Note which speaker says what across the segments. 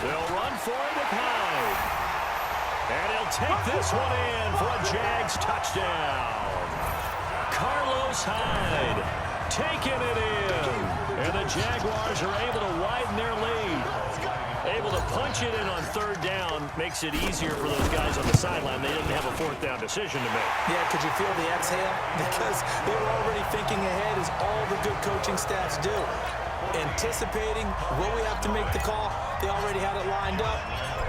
Speaker 1: They'll run for it with Hyde. And he'll take this one in for a Jags touchdown. Carlos Hyde taking it in. And the Jaguars are able to widen their lead. Able to punch it in on third down. Makes it easier for those guys on the sideline. They didn't have a fourth down decision to make.
Speaker 2: Yeah, could you feel the exhale? Because they were already thinking ahead, as all the good coaching staffs do. Anticipating, will we have to make the call? They already had it lined up.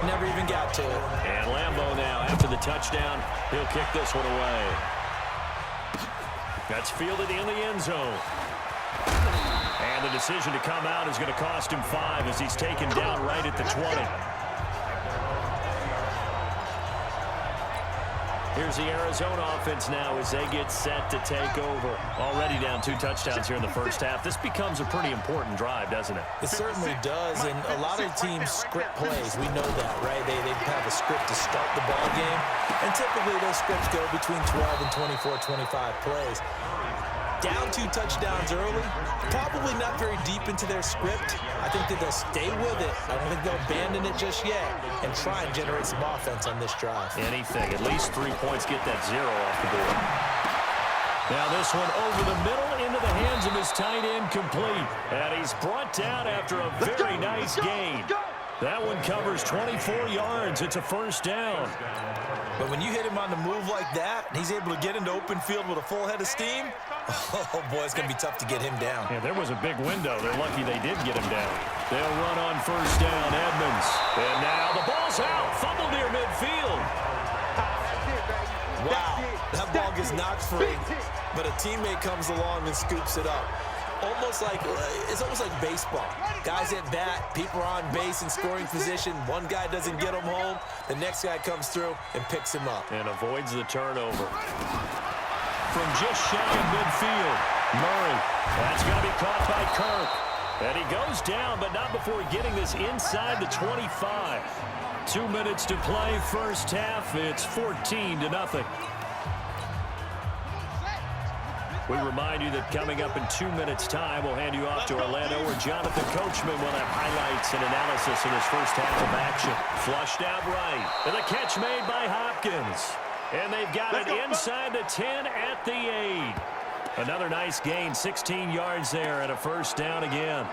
Speaker 2: Never even got to it.
Speaker 1: And Lambeau now, after the touchdown, he'll kick this one away. That's fielded in the end zone. And the decision to come out is going to cost him 5 as he's taken down right at the 20. Here's the Arizona offense now as they get set to take over. Already down 2 touchdowns here in the first half. This becomes a pretty important drive, doesn't it?
Speaker 2: It certainly does, and a lot of teams script plays. We know that, right? They have a script to start the ball game, and typically those scripts go between 12 and 24, 25 plays. Down 2 touchdowns early, probably not very deep into their script. I think that they'll stay with it. I don't think they'll abandon it just yet and try and generate some offense on this drive.
Speaker 1: Anything. At least 3 points, get that 0 off the board. Now this one over the middle into the hands of his tight end, complete. And he's brought down after a very nice gain. That one covers 24 yards. It's a first down.
Speaker 2: But when you hit him on the move like that, and he's able to get into open field with a full head of steam, oh, boy, it's going to be tough to get him down.
Speaker 1: Yeah, there was a big window. They're lucky they did get him down. They'll run on first down, Edmonds. And now the ball's out. Fumble near midfield.
Speaker 2: Wow, that ball gets knocked free, but a teammate comes along and scoops it up. It's almost like baseball. Guys at bat, people are on base in scoring position. One guy doesn't get him home. The next guy comes through and picks him up.
Speaker 1: And avoids the turnover. From just shy of midfield, Murray. That's going to be caught by Kirk. And he goes down, but not before getting this inside the 25. 2 minutes to play, first half. It's 14-0. We remind you that coming up in 2 minutes' time, we'll hand you off to Orlando, where Jonathan Coachman will have highlights and analysis in his first half of action. Flushed out right. And the catch made by Hopkins. And they've got it inside the 10 at the 8. Another nice gain, 16 yards there, and a first down again.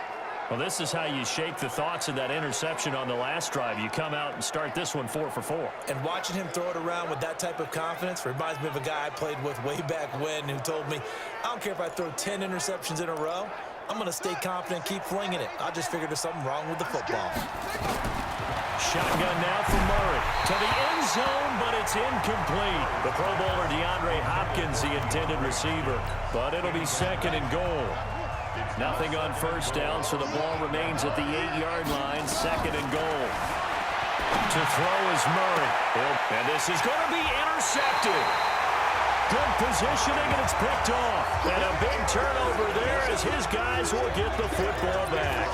Speaker 1: Well, this is how you shake the thoughts of that interception on the last drive. You come out and start this one 4 for 4.
Speaker 2: And watching him throw it around with that type of confidence reminds me of a guy I played with way back when who told me, I don't care if I throw 10 interceptions in a row. I'm going to stay confident and keep flinging it. I just figured there's something wrong with the football.
Speaker 1: Shotgun now for Murray. To the end zone, but it's incomplete. The Pro Bowler DeAndre Hopkins, the intended receiver. But it'll be second and goal. Nothing on first down, so the ball remains at the 8-yard line, second and goal. To throw is Murray. And this is going to be intercepted. Good positioning, and it's picked off. And a big turnover there as his guys will get the football back.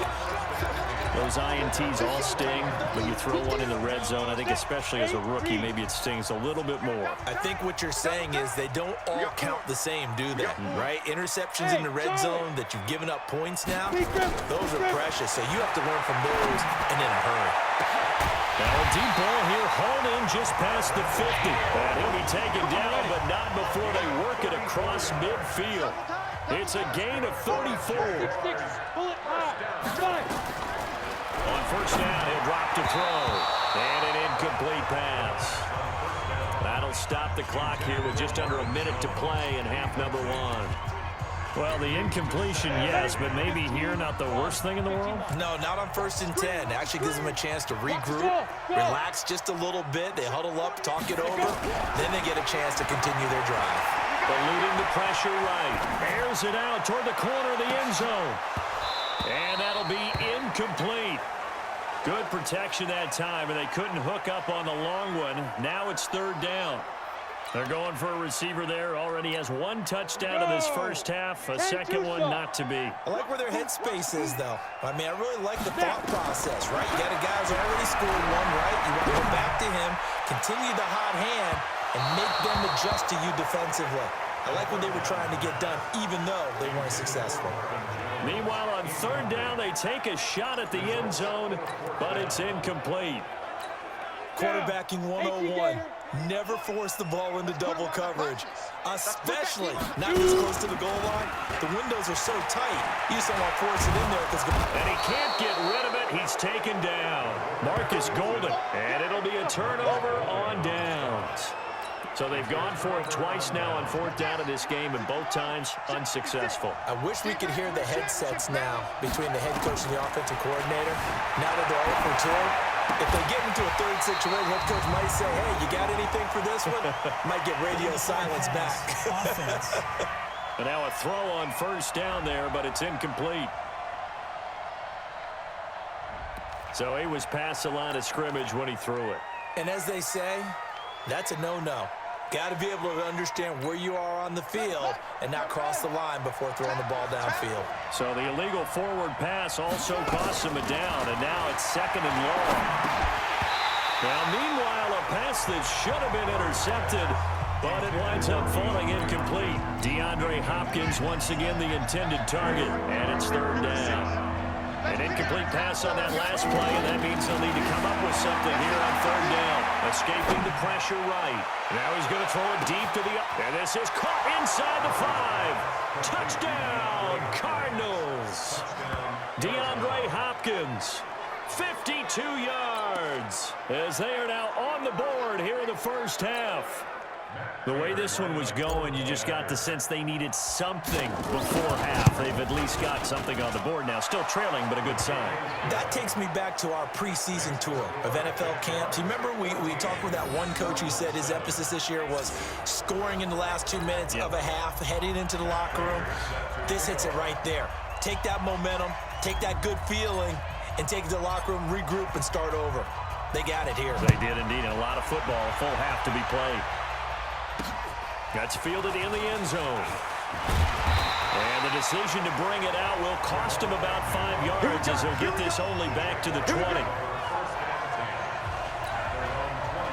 Speaker 1: Those INTs all sting when you throw one in the red zone. I think especially as a rookie, maybe it stings a little bit more.
Speaker 2: I think what you're saying is they don't all count the same, do they? Right? Interceptions in the red zone that you've given up points now, those are precious. So you have to learn from those and in a hurry.
Speaker 1: Now a deep ball here, hauled in just past the 50. And he'll be taken down, but not before they work it across midfield. It's a gain of 34. On first down, he'll drop to throw. And an incomplete pass. That'll stop the clock here with just under a minute to play in half number 1. Well, the incompletion, yes, but maybe here not the worst thing in the world?
Speaker 2: No, not on 1st and 10. It actually gives them a chance to regroup, relax just a little bit. They huddle up, talk it over. Then they get a chance to continue their drive.
Speaker 1: Eluding the pressure right. Airs it out toward the corner of the end zone. And that'll be incomplete. Good protection that time, and they couldn't hook up on the long one. Now it's third down. They're going for a receiver there. Already has 1 touchdown in this first half. A second one not to be.
Speaker 2: I like where their headspace is, though. I mean, I really like the thought process, right? You got a guy who's already scored one, right? You want to go back to him, continue the hot hand, and make them adjust to you defensively. I like what they were trying to get done, even though they weren't successful.
Speaker 1: Meanwhile, on third down, they take a shot at the end zone, but it's incomplete.
Speaker 2: Quarterbacking 101. Never force the ball into double coverage, especially not this close to the goal line. The windows are so tight, you just don't want to force it in there.
Speaker 1: And he can't get rid of it. He's taken down. Marcus Golden, and it'll be a turnover on downs. So they've gone for it twice now on fourth down in this game, and both times unsuccessful.
Speaker 2: I wish we could hear the headsets now between the head coach and the offensive coordinator. Now that they're 0 for 2, if they get into a third situation, head coach might say, hey, you got anything for this one? Might get radio silence back.
Speaker 1: And now a throw on first down there, but it's incomplete. So he was past the line of scrimmage when he threw it.
Speaker 2: And as they say, that's a no-no. Got to be able to understand where you are on the field and not cross the line before throwing the ball downfield.
Speaker 1: So the illegal forward pass also costs him a down, and now it's second and long. Now, meanwhile, a pass that should have been intercepted, but it winds up falling incomplete. DeAndre Hopkins once again the intended target, and it's third down. An incomplete pass on that last play, and that means they'll need to come up with something here on third down. Escaping the pressure right. Now he's going to throw it deep to the and this is caught inside the 5. Touchdown, Cardinals. DeAndre Hopkins, 52 yards, as they are now on the board here in the first half. The way this one was going, you just got the sense they needed something before half. They've at least got something on the board now. Still trailing, but a good sign.
Speaker 2: That takes me back to our preseason tour of NFL camps. You remember we talked with that one coach who said his emphasis this year was scoring in the last 2 minutes of a half, heading into the locker room. This hits it right there. Take that momentum, take that good feeling, and take it to the locker room, regroup, and start over. They got it here.
Speaker 1: They did indeed, and a lot of football, a full half to be played. That's fielded in the end zone. And the decision to bring it out will cost him about 5 yards as he'll get this only back to the 20.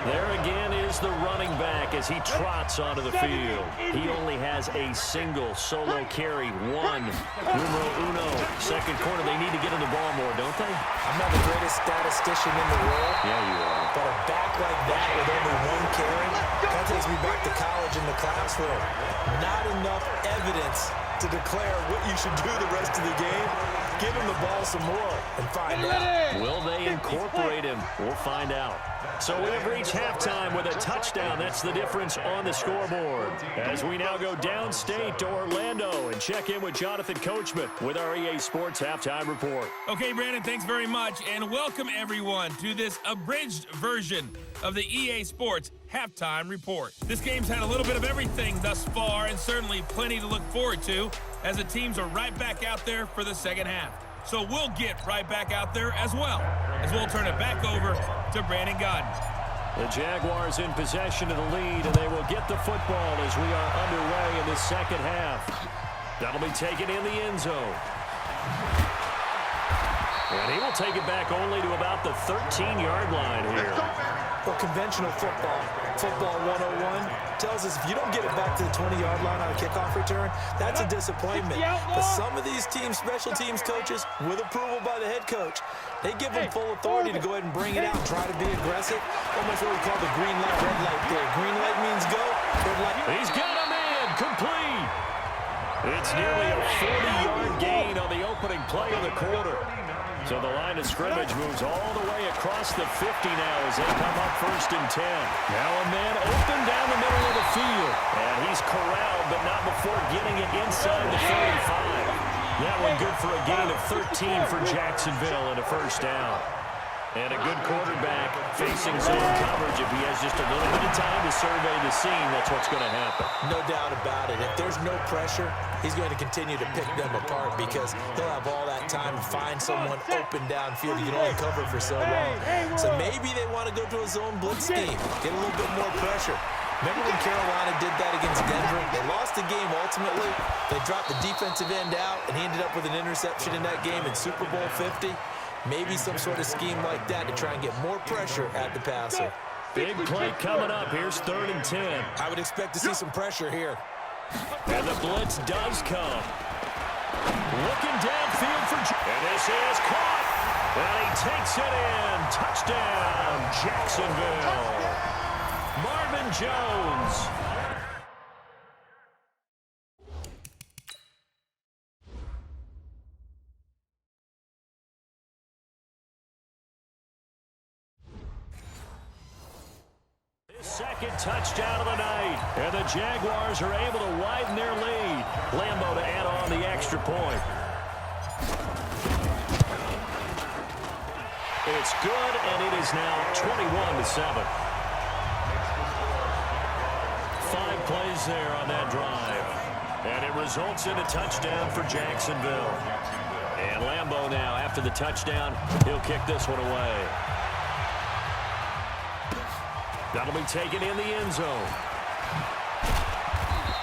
Speaker 1: There again is the running back as he trots onto the field. He only has a single solo carry, numero uno. Second quarter, they need to get him the ball more, don't they?
Speaker 2: I'm not the greatest statistician in the world.
Speaker 1: Yeah, you are.
Speaker 2: But a back like that with only one carry, that takes me back to college in the classroom. Not enough evidence to declare what you should do the rest of the game. Give him the ball some more and find out.
Speaker 1: Will they incorporate him? We'll find out. So we have reached halftime with a touchdown. That's the difference on the scoreboard. As we now go downstate to Orlando and check in with Jonathan Coachman with our EA Sports Halftime Report.
Speaker 3: Okay, Brandon, thanks very much, and welcome everyone to this abridged version of the EA Sports Halftime Report. This game's had a little bit of everything thus far, and certainly plenty to look forward to as the teams are right back out there for the second half. So we'll get right back out there as well, as we'll turn it back over to Brandon Godden.
Speaker 1: The Jaguars in possession of the lead, and they will get the football as we are underway in the second half. That'll be taken in the end zone. And he will take it back only to about the 13-yard line here.
Speaker 2: Well, conventional football 101, tells us if you don't get it back to the 20-yard line on a kickoff return, that's a disappointment. But some of these teams, special teams coaches, with approval by the head coach, they give them full authority to go ahead and bring it out and try to be aggressive. Almost what we call the green light, red light theory. Green light means go, red light.
Speaker 1: He's got him in, complete. It's nearly a 40-yard gain on the opening play of the quarter. So the line of scrimmage moves all the way across the 50 now as they come up first and 10. Now a man open down the middle of the field. And he's corralled, but not before getting it inside the 35. That one good for a gain of 13 for Jacksonville and a first down. And a good quarterback facing zone coverage. If he has just a little bit of time to survey the scene, that's what's going to happen.
Speaker 2: No doubt about it. If there's no pressure, he's going to continue to pick them apart because he'll have all that time to find someone open downfield. You can only cover for so long. So maybe they want to go to a zone blitz scheme, get a little bit more pressure. Remember when Carolina did that against Denver? They lost the game ultimately. They dropped the defensive end out, and he ended up with an interception in that game in Super Bowl 50. Maybe some sort of scheme like that to try and get more pressure at the passer.
Speaker 1: Big play coming up. Here's 3rd and 10.
Speaker 2: I would expect to see some pressure here.
Speaker 1: And the blitz does come. Looking downfield for and this is caught. And he takes it in. Touchdown, Jacksonville. Marvin Jones. Second touchdown of the night, and the Jaguars are able to widen their lead. Lambeau to add on the extra point. It's good, and it is now 21-7. 5 plays there on that drive, and it results in a touchdown for Jacksonville. And Lambeau now, after the touchdown, he'll kick this one away. That'll be taken in the end zone.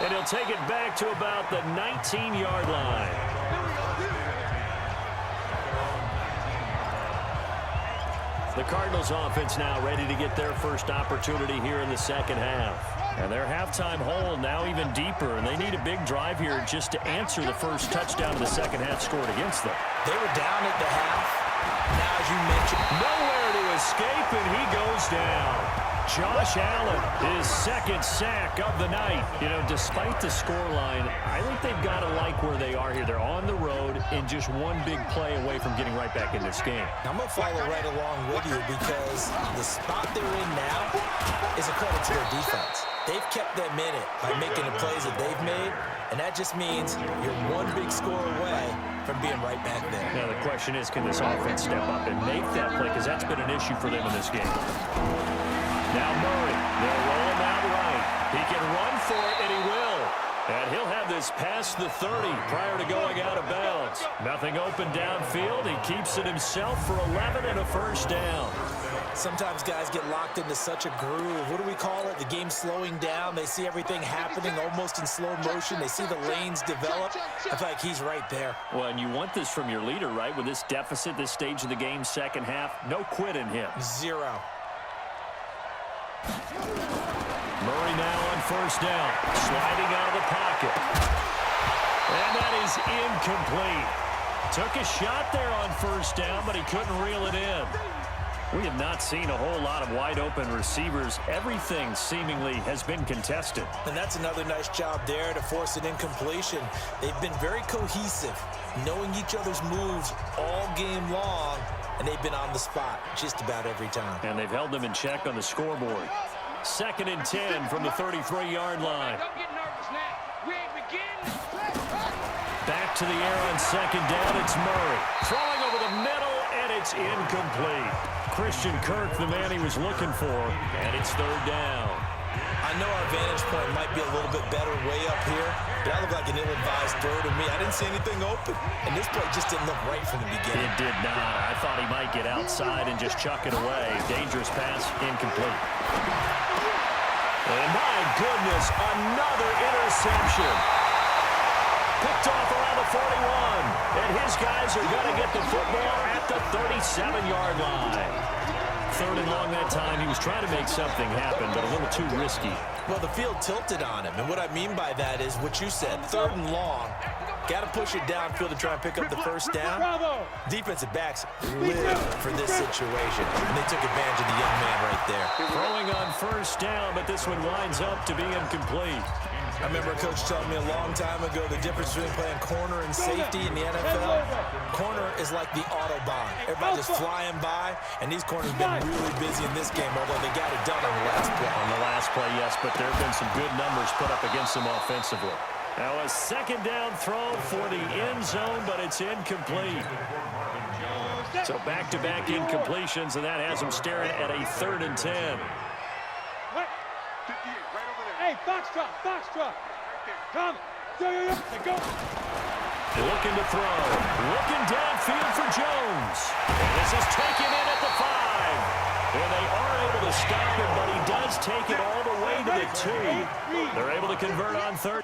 Speaker 1: And he'll take it back to about the 19-yard line. The Cardinals offense now ready to get their first opportunity here in the second half. And their halftime hole now even deeper, and they need a big drive here just to answer the first touchdown of the second half scored against them.
Speaker 2: They were down at the half. Now, as you mentioned,
Speaker 1: nowhere to escape, and he goes down. Josh Allen, his second sack of the night. You know, despite the scoreline, I think they've got to like where they are here. They're on the road and just one big play away from getting right back in this game.
Speaker 2: I'm going to follow right along with you because the spot they're in now is a credit to their defense. They've kept them in it by making the plays that they've made, and that just means you're one big score away from being right back there.
Speaker 1: Now, the question is, can this offense step up and make that play? Because that's been an issue for them in this game. Now Murray, they'll roll him out right. He can run for it, and he will. And he'll have this past the 30 prior to going out of bounds. Nothing open downfield. He keeps it himself for 11 and a first down.
Speaker 2: Sometimes guys get locked into such a groove. What do we call it? The game's slowing down. They see everything happening almost in slow motion. They see the lanes develop. I feel like he's right there.
Speaker 1: Well, and you want this from your leader, right? With this deficit, this stage of the game, second half, no quit in him.
Speaker 2: Zero.
Speaker 1: Murray now on first down, sliding out of the pocket. And that is incomplete. Took a shot there on first down, but he couldn't reel it in. We have not seen a whole lot of wide-open receivers. Everything seemingly has been contested.
Speaker 2: And that's another nice job there to force an incompletion. They've been very cohesive, knowing each other's moves all game long, and they've been on the spot just about every time.
Speaker 1: And they've held them in check on the scoreboard. 2nd and 10 from the 33-yard line.
Speaker 4: Don't get nervous now. We ain't begin.
Speaker 1: Back to the air on 2nd down. It's Murray. Throwing over the middle, and it's incomplete. Christian Kirk, the man he was looking for, and it's 3rd down.
Speaker 2: I know our vantage point might be a little bit better way up here, but that looked like an ill-advised throw to me. I didn't see anything open, and this play just didn't look right from the beginning.
Speaker 1: It did not. I thought he might get outside and just chuck it away. Dangerous pass, incomplete. And my goodness, another interception. Picked off around the 41, and his guys are going to get the football at the 37-yard line. 3rd and long that time. He was trying to make something happen, but a little too risky.
Speaker 2: Well, the field tilted on him, and what I mean by that is what you said, 3rd and long. Got to push it downfield to try and pick up the first down. Defensive backs live for this situation, and they took advantage of the young man right there.
Speaker 1: Throwing on first down, but this one winds up to be incomplete.
Speaker 2: I remember a coach telling me a long time ago the difference between playing corner and safety in the NFL. Corner is like the Autobahn. Everybody just flying by, and these corners have been really busy in this game, although they got it done on the last play.
Speaker 1: On the last play, yes, but there have been some good numbers put up against them offensively. Now a 2nd down throw for the end zone, but it's incomplete. So back-to-back incompletions, and that has them staring at a 3rd and 10.
Speaker 4: Hey, box truck. Come. Go.
Speaker 1: Looking to throw. Looking downfield for Jones. And this is taken in at the 5. And they are able to stop him, but he does take it all the way to the 2. They're able to convert on 3rd.